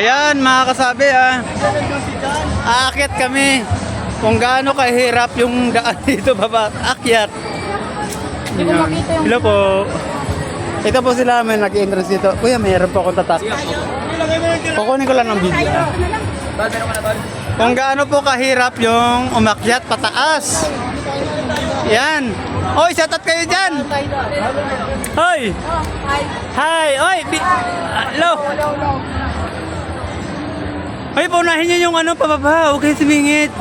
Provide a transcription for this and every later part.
Ayan mga kasabi aakyat kami kung gaano kahirap yung daan dito baba, akyat. Hello po. Ito po sila, may nag-entrance dito. Kuya, mayroon po akong tatak. Kukunin ko lang ng video. Kung gaano po kahirap yung umakyat pataas. Yan. Oy, shoutout kayo dyan. Hoy. Hi. Oy. Hello. Hoy, paunahin nyo yung pababa. Huwag kayo sumingit.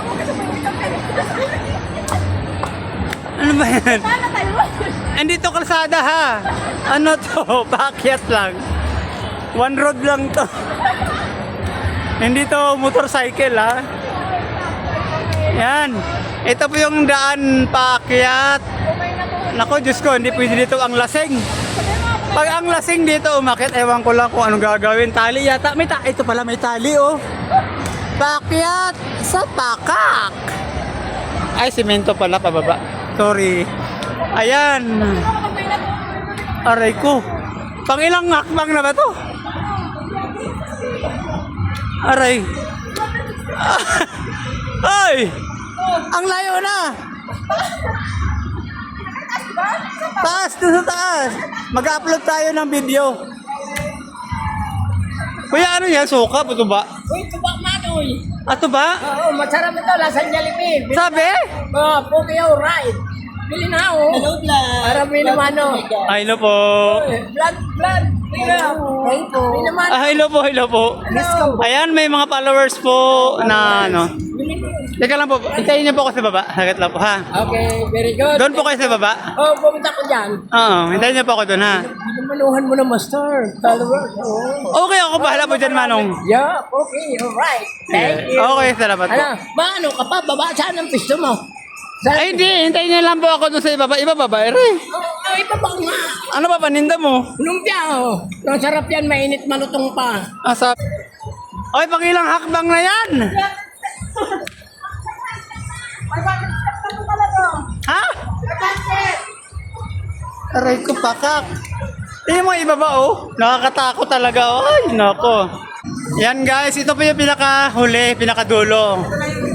Ano ba yan? Andito kalsada ha. Ano to? Paakyat lang. One road lang to. Hindi to motorcycle ha. Yan. Ito po yung daan paakyat. Nako, Diyos ko, hindi pwede dito ang lasing. Pag ang lasing dito umakit, ewan ko lang kung anong gagawin. Tali yata. Ito pala may tali oh. Paakyat sa pakak. Ay, simento pala pababa. Sorry. Ayan. Aray ko. Pang ilang hakbang na ba to? Aray. Ay! Ang layo na! Taas! Doon sa taas! Mag-upload tayo ng video. Kuya, ano yan? Suka? Ito ba? Uy, tubak manoy. Ato ba? Oo, masarap ito. Lasang Jollibee. Sabi? Oo, Pokeo Ride. Bili na ako. Hello, Vlad. Para may namano. Ay, hello po. Vlad. Hello po, hello po. Ayan, may mga followers po na Teka lang po, hintayin niyo po ako sa baba. Hagit lang po ha. Okay, very good. Doon po kayo sa baba? Oo, pumunta ko dyan. Oo, hintayin niyo po ako doon ha. Manuhan mo na, master. Followers. Okay, ako bahala po dyan, Manong. Yeah, okay, alright. Thank you. Okay, salamat po. Ano ka pa? Baba saan ang pisto mo? Ay, hindi. Hintayin niyo lang po ako doon sa ibaba. Ibaba, Oo, ibaba nga. Ano ba, paninda mo? Lumpia, oh. Ang sarap yan, mainit malutong pa. Asa? Ay, pangilang hakbang na yan. Ha? Aray ko, pakak. Tingnan mo ibaba oh. Nakakatakot talaga. Ay, nako. Yan guys, ito po yung pinakahuli, pinakadulo.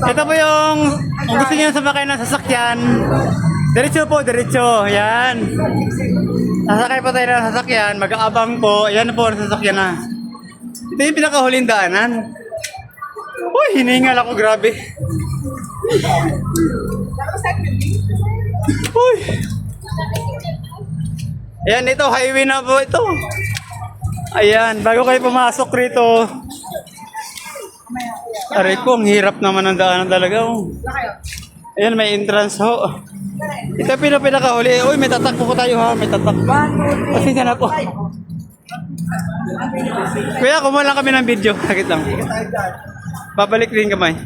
Ito po yung, kung gusto niyo sumakay ng sasakyan, diretso po, diretso. Yan. Sasakay po tayo ng sasakyan, mag-aabang po. Yan po ang sasakyan na. Ito yung pinakahuling daanan. Uy, hiningal ako, grabe. Uy. Ayan, ito, highway na po ito. Ayan, bago kayo pumasok rito. Aray ko, ang hirap naman ang daanan talaga. Oh. Ayan, may entrance ho. Ito pinakahuli. Uy, may tatakbo ko tayo ha, may tatak. Kasi na po. Kuya, kumuha lang kami ng video. Sakit lang. Babalik rin kamay.